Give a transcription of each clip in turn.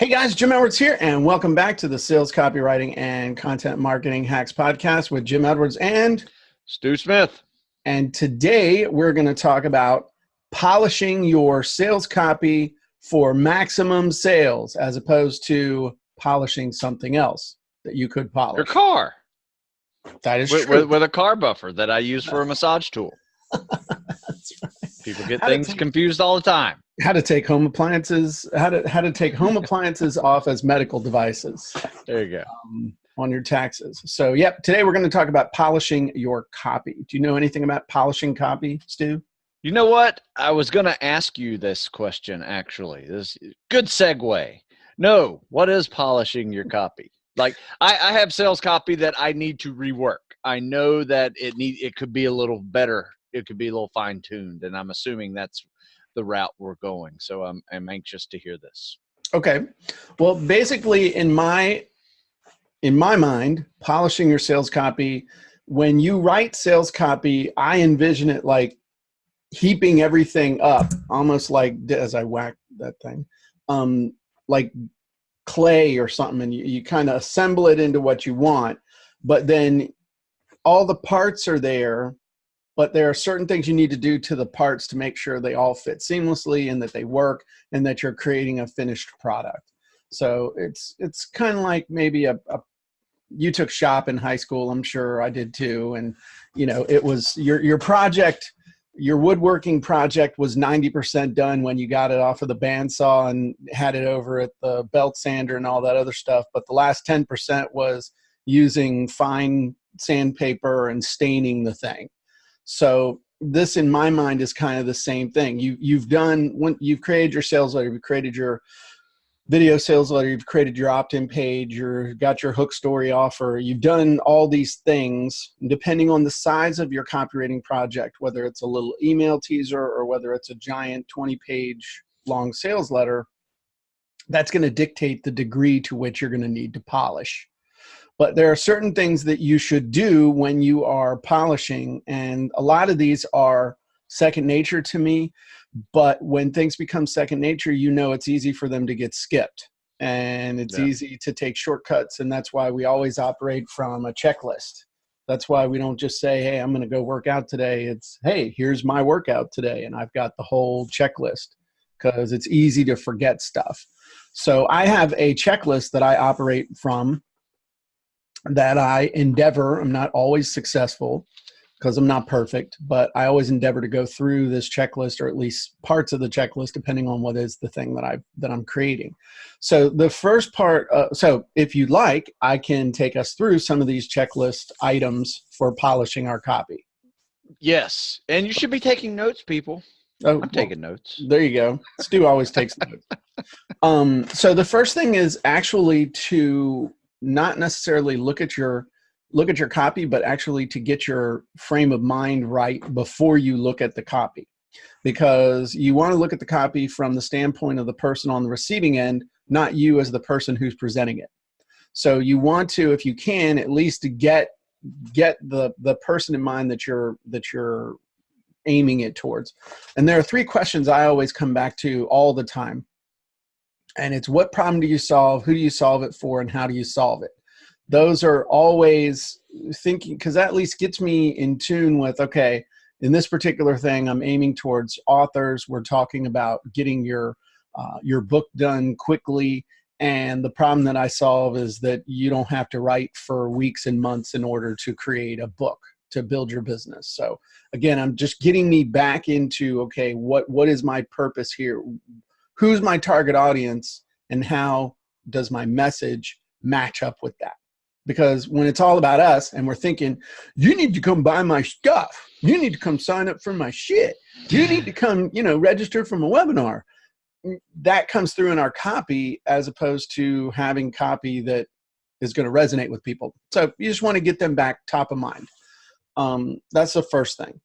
Hey guys, Jim Edwards here, and welcome back to the Sales Copywriting and Content Marketing Hacks podcast with Jim Edwards Stu Smith. And today we're going to talk about polishing your sales copy for maximum sales as opposed to polishing something else that you could polish. Your car. That is true. With a car buffer that I use for a massage tool. That's right. People get things confused all the time. How to take home appliances, how to take home appliances off as medical devices. There you go. On your taxes. So, yep, today we're going to talk about polishing your copy. Do you know anything about polishing copy, Stu? You know what? I was going to ask you this question, actually. This good segue. No, what is polishing your copy? Like, I have sales copy that I need to rework. I know that it could be a little better. It could be a little fine-tuned, and I'm assuming that's the route we're going. So I'm anxious to hear this. Okay. Well, basically, in my mind, polishing your sales copy, when you write sales copy, I envision it like heaping everything up, almost like, as I whack that thing, like clay or something, and you kind of assemble it into what you want, but then all the parts are there, but there are certain things you need to do to the parts to make sure they all fit seamlessly and that they work and that you're creating a finished product. So it's kind of like maybe you took shop in high school. I'm sure I did too. And it was your project, your woodworking project was 90% done when you got it off of the bandsaw and had it over at the belt sander and all that other stuff. But the last 10% was using fine sandpaper and staining the thing. So this, in my mind, is kind of the same thing. You've created your sales letter, you've created your video sales letter, you've created your opt-in page, you've got your hook story offer, you've done all these things. Depending on the size of your copywriting project, whether it's a little email teaser or whether it's a giant 20-page long sales letter, that's going to dictate the degree to which you're going to need to polish. But there are certain things that you should do when you are polishing, and a lot of these are second nature to me. But when things become second nature, it's easy for them to get skipped, and it's easy to take shortcuts, and that's why we always operate from a checklist. That's why we don't just say, hey, I'm going to go work out today. It's, hey, here's my workout today, and I've got the whole checklist, because it's easy to forget stuff. So I have a checklist that I operate from, that I endeavor. I'm not always successful because I'm not perfect, but I always endeavor to go through this checklist, or at least parts of the checklist, depending on what is the thing that I'm creating. So the first part, so if you'd like, I can take us through some of these checklist items for polishing our copy. Yes, and you should be taking notes, people. I'm taking notes. There you go. Stu always takes notes. So the first thing is actually to not necessarily look at your copy, but actually to get your frame of mind right before you look at the copy, because you want to look at the copy from the standpoint of the person on the receiving end, not you as the person who's presenting it. So you want to, if you can, at least get the person in mind that you're aiming it towards. And there are three questions I always come back to all the time. And it's, what problem do you solve? Who do you solve it for? And how do you solve it? Those are always thinking, because that at least gets me in tune with, okay, in this particular thing, I'm aiming towards authors. We're talking about getting your book done quickly. And the problem that I solve is that you don't have to write for weeks and months in order to create a book to build your business. So again, I'm just getting me back into, okay, what is my purpose here? Who's my target audience, and how does my message match up with that? Because when it's all about us and we're thinking, you need to come buy my stuff, you need to come sign up for my shit, you need to come, register from a webinar, that comes through in our copy, as opposed to having copy that is going to resonate with people. So you just want to get them back top of mind. That's the first thing.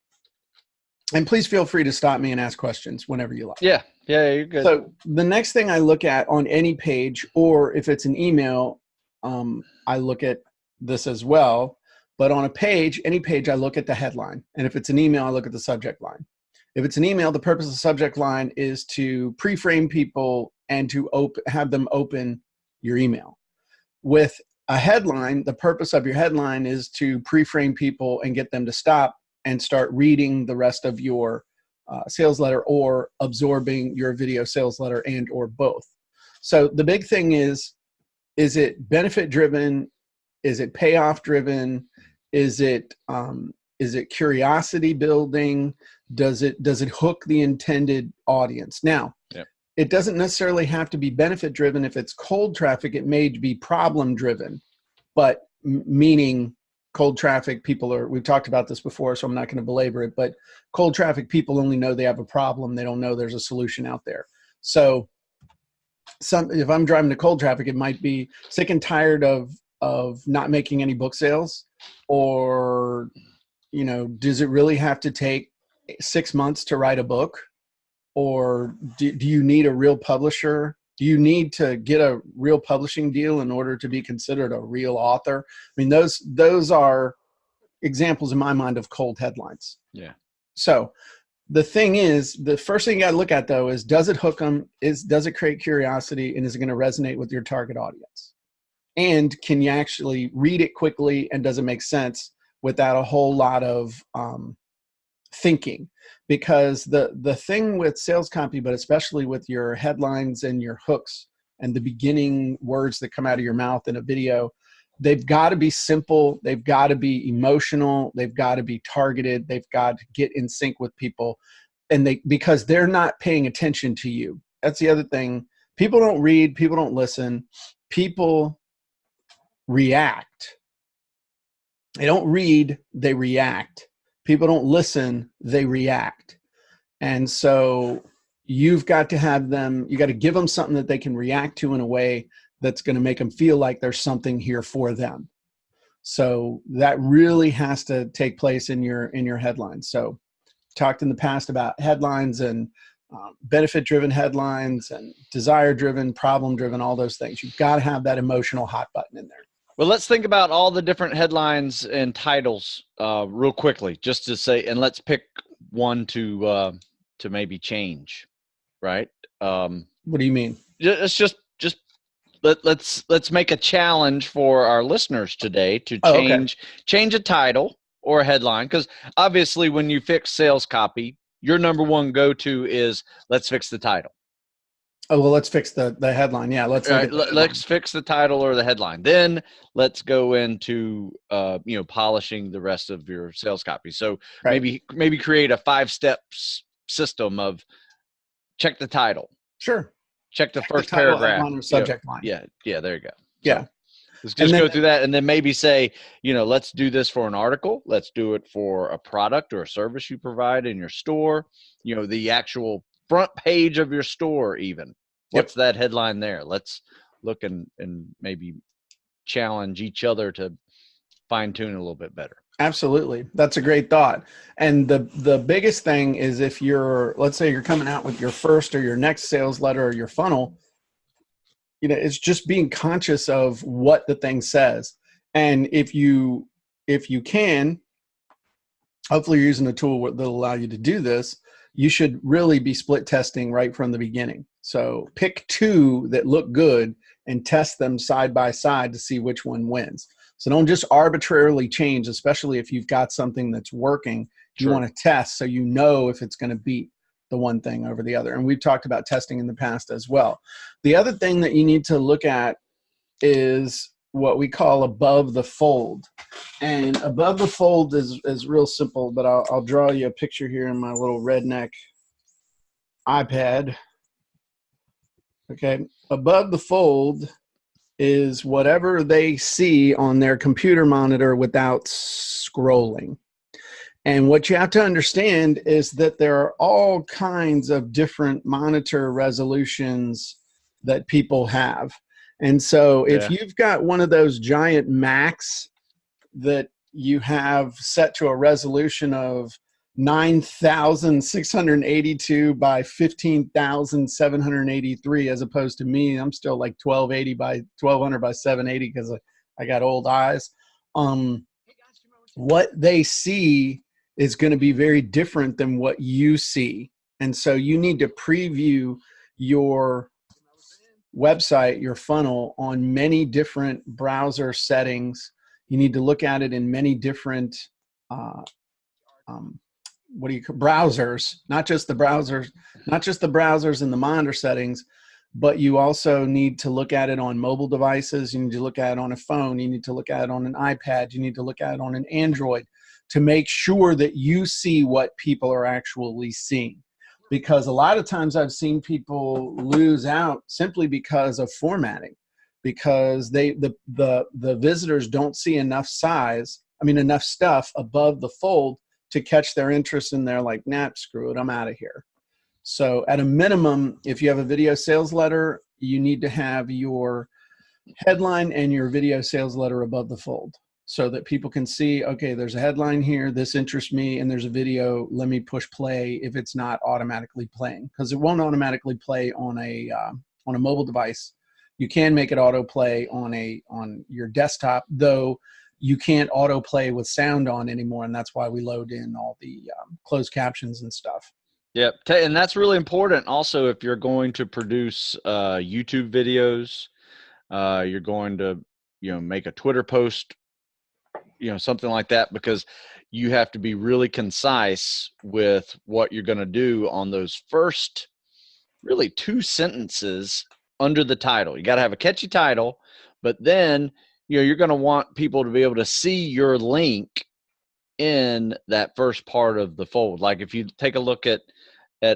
And please feel free to stop me and ask questions whenever you like. Yeah, you're good. So the next thing I look at on any page, or if it's an email, I look at this as well. But on a page, any page, I look at the headline. And if it's an email, I look at the subject line. If it's an email, the purpose of the subject line is to pre-frame people and to have them open your email. With a headline, the purpose of your headline is to pre-frame people and get them to stop and start reading the rest of your sales letter or absorbing your video sales letter, and or both. So the big thing is it benefit driven? Is it payoff driven? Is it curiosity building? Does it hook the intended audience? Now, yep. It doesn't necessarily have to be benefit driven. If it's cold traffic, it may be problem driven, but meaning cold traffic, we've talked about this before, so I'm not going to belabor it, but cold traffic, people only know they have a problem. They don't know there's a solution out there. So if I'm driving to cold traffic, it might be sick and tired of not making any book sales, or, does it really have to take 6 months to write a book? Or do you need a real publisher? Do you need to get a real publishing deal in order to be considered a real author? I mean, those are examples in my mind of cold headlines. Yeah. So the thing is, the first thing you got to look at, though, is does it hook them? Does it create curiosity? And is it going to resonate with your target audience? And can you actually read it quickly? And does it make sense without a whole lot of thinking? Because the thing with sales copy, but especially with your headlines and your hooks and the beginning words that come out of your mouth in a video, they've got to be simple. They've got to be emotional. They've got to be targeted. They've got to get in sync with people, and because they're not paying attention to you. That's the other thing. People don't read. People don't listen. People react. They don't read. They react. People don't listen, they react. And so you've got to you got to give them something that they can react to in a way that's going to make them feel like there's something here for them. So that really has to take place in your headlines. So talked in the past about headlines and benefit-driven headlines and desire-driven, problem-driven, all those things. You've got to have that emotional hot button in there. Well, let's think about all the different headlines and titles real quickly, just to say, and let's pick one to maybe change, right? What do you mean? It's just let's make a challenge for our listeners today to change a title or a headline, because obviously when you fix sales copy, your number one go-to is let's fix the title. Oh, well, let's fix the headline. Yeah, let's fix the title or the headline. Then let's go into polishing the rest of your sales copy. So maybe create a 5-step system of check the title. Sure. Check the first paragraph. Headline or subject line. Yeah, there you go. Yeah. So let's just go through that, and then maybe say, let's do this for an article. Let's do it for a product or a service you provide in your store. The actual front page of your store even. What's that headline there? Let's look and maybe challenge each other to fine tune a little bit better. Absolutely. That's a great thought. And the biggest thing is, if let's say you're coming out with your first or your next sales letter or your funnel, it's just being conscious of what the thing says. And if you can, hopefully you're using a tool that'll allow you to do this. You should really be split testing right from the beginning. So pick 2 that look good and test them side by side to see which one wins. So don't just arbitrarily change, especially if you've got something that's working. You want to test so you know if it's going to beat the one thing over the other. And we've talked about testing in the past as well. The other thing that you need to look at is what we call above the fold. And above the fold is real simple, but I'll draw you a picture here in my little redneck iPad. Okay, above the fold is whatever they see on their computer monitor without scrolling. And what you have to understand is that there are all kinds of different monitor resolutions that people have. And so if you've got one of those giant Macs that you have set to a resolution of 9,682 by 15,783, as opposed to me, I'm still like 1280 by 1200 by 780 because I got old eyes. What they see is going to be very different than what you see. And so you need to preview your website, your funnel, on many different browser settings. You need to look at it in many different browsers, not just the browsers and the monitor settings, but you also need to look at it on mobile devices. You need to look at it on a phone. You need to look at it on an iPad. You need to look at it on an Android to make sure that you see what people are actually seeing. Because a lot of times I've seen people lose out simply because of formatting, because the visitors don't see enough enough stuff above the fold to catch their interest, and they're like, nah, screw it, I'm out of here. So at a minimum, if you have a video sales letter, you need to have your headline and your video sales letter above the fold so that people can see, okay, there's a headline here, this interests me, and there's a video, let me push play if it's not automatically playing, because it won't automatically play on a mobile device. You can make it autoplay on your desktop, though you can't autoplay with sound on anymore, and that's why we load in all the closed captions and stuff. Yep, and that's really important. Also, if you're going to produce YouTube videos, you're going to make a Twitter post, something like that, because you have to be really concise with what you're going to do on those first really 2 sentences under the title. You got to have a catchy title, but then you're going to want people to be able to see your link in that first part of the fold. Like if you take a look at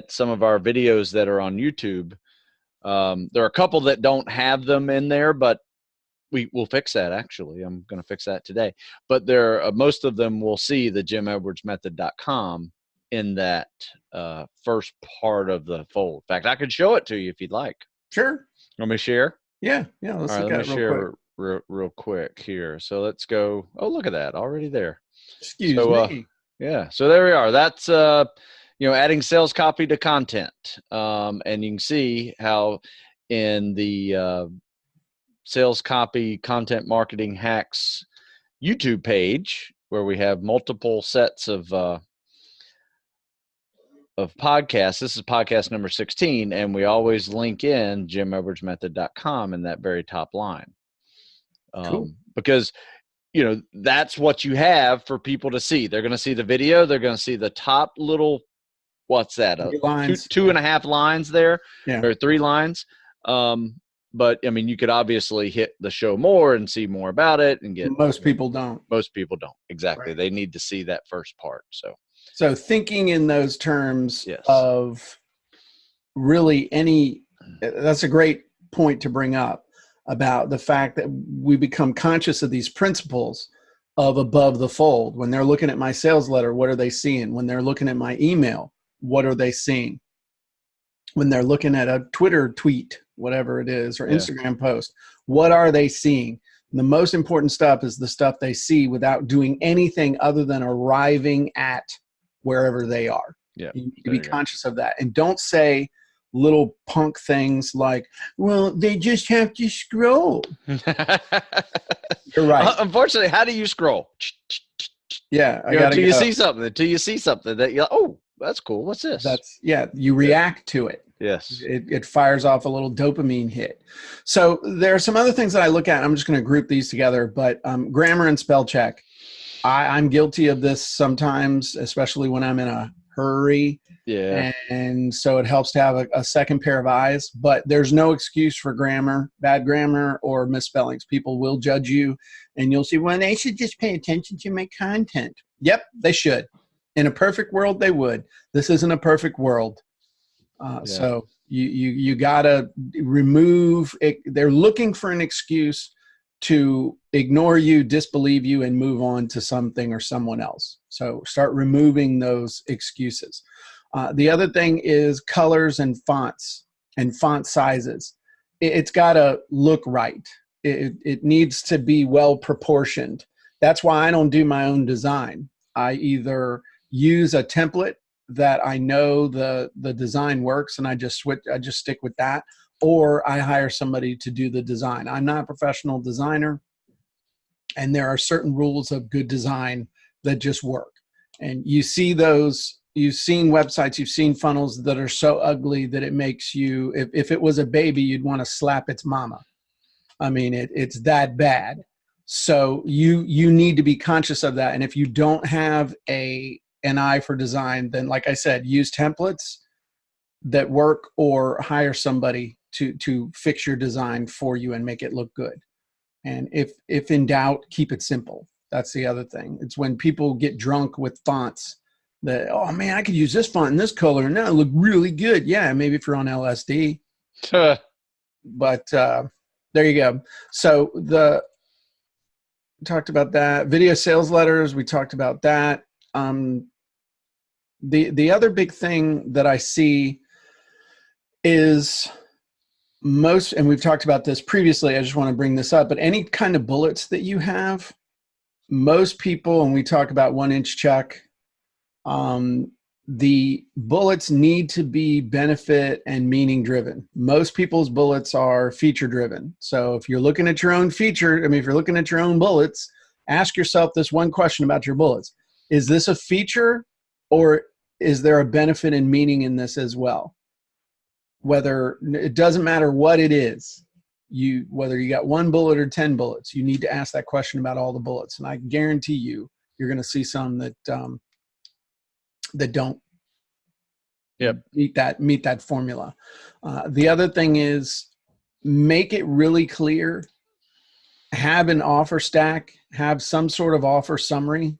some of our videos that are on YouTube, there are a couple that don't have them in there, but we'll fix that. Actually, I'm going to fix that today. But most of them will see the JimEdwardsMethod.com in that first part of the fold. In fact, I could show it to you if you'd like. Sure. Want me to share? Yeah. Let's look at it real quick. Real quick here. So let's go. Oh, look at that, already there. Excuse me. Yeah. So there we are. That's adding sales copy to content, and you can see how in the sales copy content marketing hacks YouTube page, where we have multiple sets of podcasts. This is podcast number 16, and we always link in JimEdwardsMethod.com in that very top line. Cool. Because that's what you have for people to see. They're going to see the video. They're going to see the top little, what's that? Two and a half lines there, or 3 lines. But I mean, you could obviously hit the show more and see more about it and get. Most people don't. Most people don't. Exactly. Right. They need to see that first part. So thinking in those terms of really that's a great point to bring up about the fact that we become conscious of these principles of above the fold. When they're looking at my sales letter, what are they seeing? When they're looking at my email, what are they seeing? When they're looking at a Twitter tweet, whatever it is, or Instagram post, what are they seeing? And the most important stuff is the stuff they see without doing anything other than arriving at wherever they are. Yeah, you need to be conscious of that. And don't say little punk things like, well, they just have to scroll. You're right. Unfortunately, how do you scroll? Yeah. Until you see something that you're like, oh, that's cool. What's this? You react to it. Yes. It fires off a little dopamine hit. So there are some other things that I look at. I'm just going to group these together, but grammar and spell check. I'm guilty of this sometimes, especially when I'm in a hurry. Yeah. And so it helps to have a second pair of eyes, but there's no excuse for bad grammar or misspellings. People will judge you and you'll see, well, they should just pay attention to my content. Yep, they should. In a perfect world, they would. This isn't a perfect world. So you gotta remove it. They're looking for an excuse to ignore you, disbelieve you, and move on to something or someone else. So start removing those excuses. The other thing is colors and fonts and font sizes. It's got to look right. It needs to be well proportioned. That's why I don't do my own design. I either use a template that I know the design works and I just stick with that, or I hire somebody to do the design. I'm not a professional designer, and there are certain rules of good design that just work. And you see those, you've seen websites, you've seen funnels that are so ugly that it makes you, if it was a baby, you'd want to slap its mama. I mean, it's that bad. So you need to be conscious of that. And if you don't have an eye for design, then like I said, use templates that work or hire somebody to fix your design for you and make it look good. And if in doubt, keep it simple. That's the other thing. It's when people get drunk with fonts that, oh man, I could use this font in this color and that look really good. Yeah, maybe if you're on LSD. But there you go. So talked about that. Video sales letters, we talked about that. The other big thing that I see is most, and we've talked about this previously, I just want to bring this up, but any kind of bullets that you have, most people, and we talk about 1-inch chuck, the bullets need to be benefit and meaning driven. Most people's bullets are feature driven. So if you're looking at your own feature, I mean, if you're looking at your own bullets, ask yourself this one question about your bullets. Is this a feature, or is there a benefit and meaning in this as well? Whether, it doesn't matter what it is, whether you got 1 bullet or 10 bullets, you need to ask that question about all the bullets. And I guarantee you're going to see some that don't meet that formula. The other thing is, make it really clear. Have an offer stack. Have some sort of offer summary.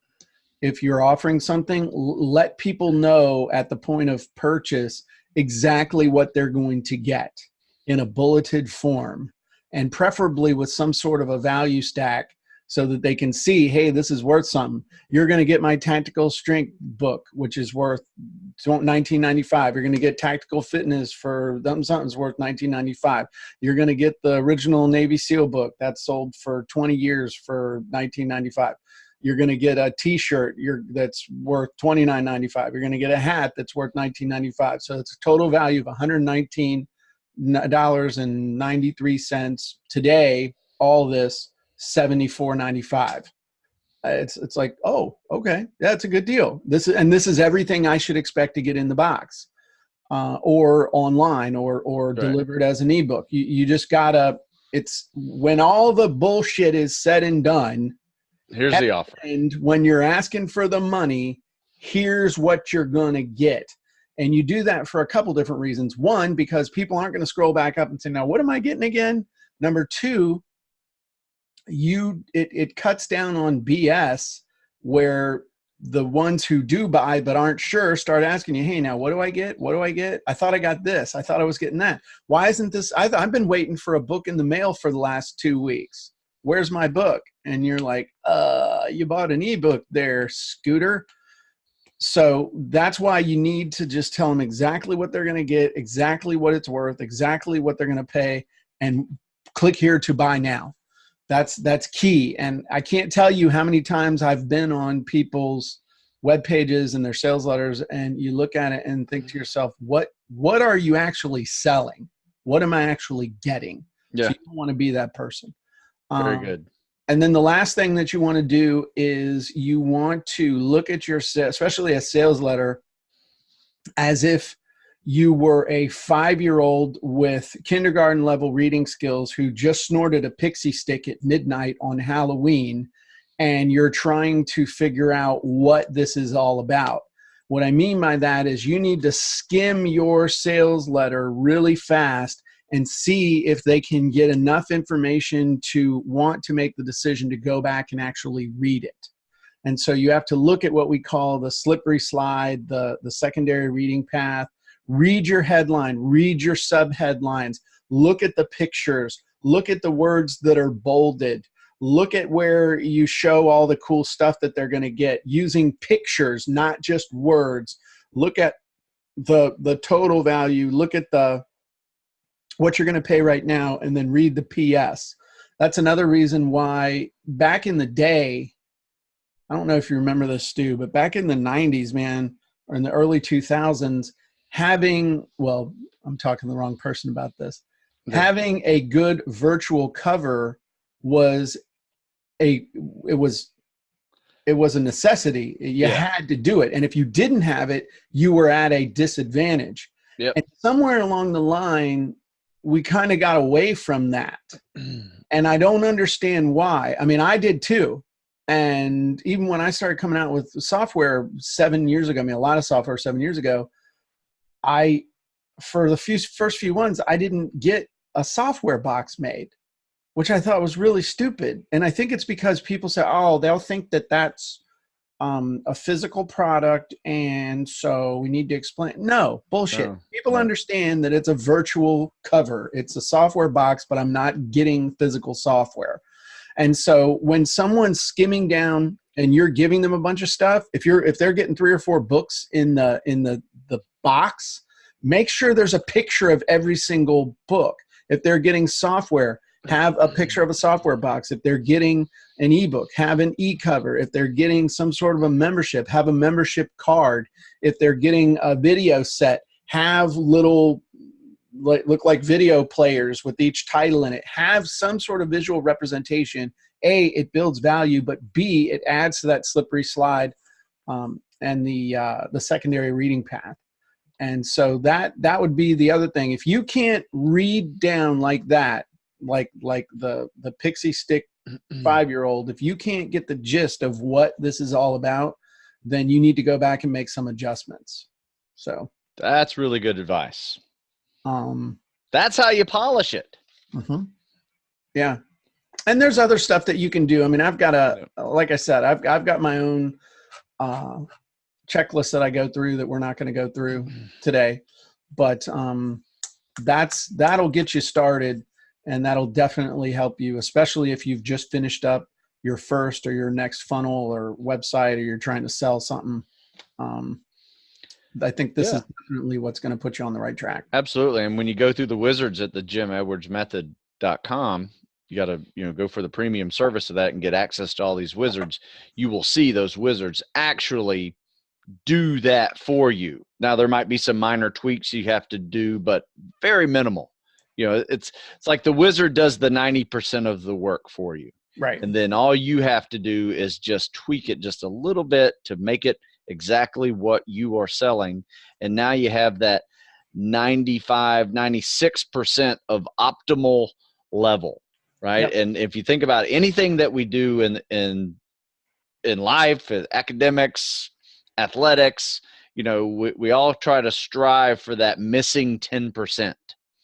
If you're offering something, let people know at the point of purchase exactly what they're going to get in a bulleted form, and preferably with some sort of a value stack so that they can see, hey, this is worth something. You're going to get my tactical strength book, which is worth $19.95. You're going to get tactical fitness for something's worth $19.95. You're going to get the original Navy SEAL book that's sold for 20 years for $19.95. You're going to get a t-shirt that's worth $29.95. You're going to get a hat that's worth $19.95. So it's a total value of $119.93 today. All this $74.95. It's like, oh, okay, that's a good deal. This is everything I should expect to get in the box, or online, or right, delivered as an ebook. You just gotta. It's when all the bullshit is said and done. Here's the offer. And when you're asking for the money, here's what you're going to get. And you do that for a couple different reasons. One, because people aren't going to scroll back up and say, now, what am I getting again? Number two, it cuts down on BS, where the ones who do buy but aren't sure start asking you, hey, now, what do I get? What do I get? I thought I got this. I thought I was getting that. Why isn't this? I've been waiting for a book in the mail for the last 2 weeks. Where's my book? And you're like, you bought an ebook there, Scooter. So that's why you need to just tell them exactly what they're going to get, exactly what it's worth, exactly what they're going to pay, and click here to buy now. That's key. And I can't tell you how many times I've been on people's web pages and their sales letters, and you look at it and think to yourself, what are you actually selling? What am I actually getting? Yeah. So you don't want to be that person. Very good. And then the last thing that you want to do is you want to look at your, especially a sales letter, as if you were a 5-year-old with kindergarten level reading skills who just snorted a pixie stick at midnight on Halloween, and you're trying to figure out what this is all about. What I mean by that is you need to skim your sales letter really fast and see if they can get enough information to want to make the decision to go back and actually read it. And so you have to look at what we call the slippery slide, the secondary reading path. Read your headline, read your subheadlines, look at the pictures, look at the words that are bolded, look at where you show all the cool stuff that they're going to get using pictures, not just words. Look at the total value, look at what you're going to pay right now, and then read the PS. That's another reason why back in the day, I don't know if you remember this, Stu, but back in the 90s, man, or in the early 2000s, I'm talking to the wrong person about this. Yeah. Having a good virtual cover was it was a necessity. You had to do it. And if you didn't have it, you were at a disadvantage. Yep. And somewhere along the line, we kind of got away from that. And I don't understand why. I mean, I did too. And even when I started coming out with software 7 years ago, I mean, a lot of software 7 years ago, for the first few ones, I didn't get a software box made, which I thought was really stupid. And I think it's because people say, oh, they'll think that that's a physical product, and so we need to explain. No, bullshit. No, People no. understand that it's a virtual cover. It's a software box, but I'm not getting physical software. And so when someone's skimming down and you're giving them a bunch of stuff, if they're getting 3 or 4 books in the box, make sure there's a picture of every single book. If they're getting software, have a picture of a software box. If they're getting an ebook, have an e-cover. If they're getting some sort of a membership, have a membership card. If they're getting a video set, have little look like video players with each title in it. Have some sort of visual representation. A, it builds value, but B, it adds to that slippery slide and the secondary reading path. And so that would be the other thing. If you can't read down like that, like the pixie stick 5-year-old, if you can't get the gist of what this is all about, then you need to go back and make some adjustments. So that's really good advice. That's how you polish it. Yeah. And there's other stuff that you can do. I mean, I've got like I said, I've got my own checklist that I go through that we're not going to go through today, but that'll get you started. And that'll definitely help you, especially if you've just finished up your first or your next funnel or website, or you're trying to sell something. I think this is definitely what's going to put you on the right track. Absolutely. And when you go through the wizards at the JimEdwardsMethod.com, you got to go for the premium service of that and get access to all these wizards. You will see those wizards actually do that for you. Now, there might be some minor tweaks you have to do, but very minimal. It's like the wizard does the 90% of the work for you. Right. And then all you have to do is just tweak it just a little bit to make it exactly what you are selling. And now you have that 95, 96% of optimal level, right? Yep. And if you think about anything that we do in life, academics, athletics, we all try to strive for that missing 10%.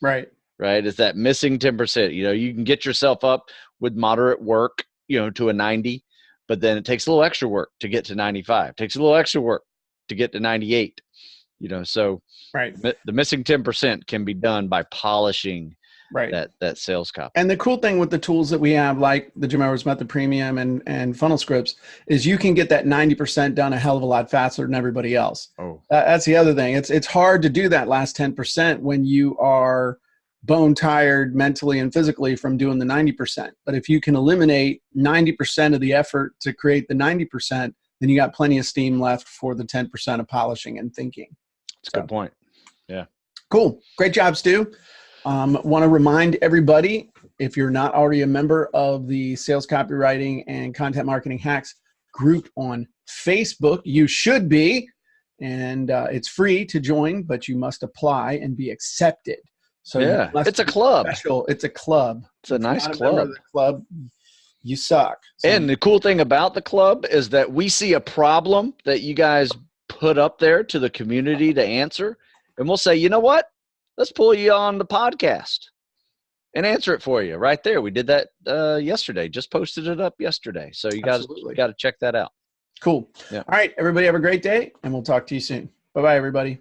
Right. Right. It's that missing 10%. You can get yourself up with moderate work, to a 90, but then it takes a little extra work to get to 95. It takes a little extra work to get to 98. So right. The missing 10% can be done by polishing that sales copy. And the cool thing with the tools that we have, like the Jim Edwards Method Premium and Funnel Scripts, is you can get that 90% done a hell of a lot faster than everybody else. Oh, that's the other thing. It's hard to do that last 10% when you are bone tired mentally and physically from doing the 90%. But if you can eliminate 90% of the effort to create the 90%, then you got plenty of steam left for the 10% of polishing and thinking. That's a good point. Yeah. Cool. Great job, Stu. Want to remind everybody, if you're not already a member of the Sales Copywriting and Content Marketing Hacks group on Facebook, you should be. And it's free to join, but you must apply and be accepted. So yeah, it's a club. It's a club. It's a nice club. The club, you suck. So, and the cool thing about the club is that we see a problem that you guys put up there to the community to answer, and we'll say, you know what? Let's pull you on the podcast and answer it for you right there. We did that yesterday. Just posted it up yesterday. So you guys got to check that out. Cool. Yeah. All right, everybody have a great day, and we'll talk to you soon. Bye-bye, everybody.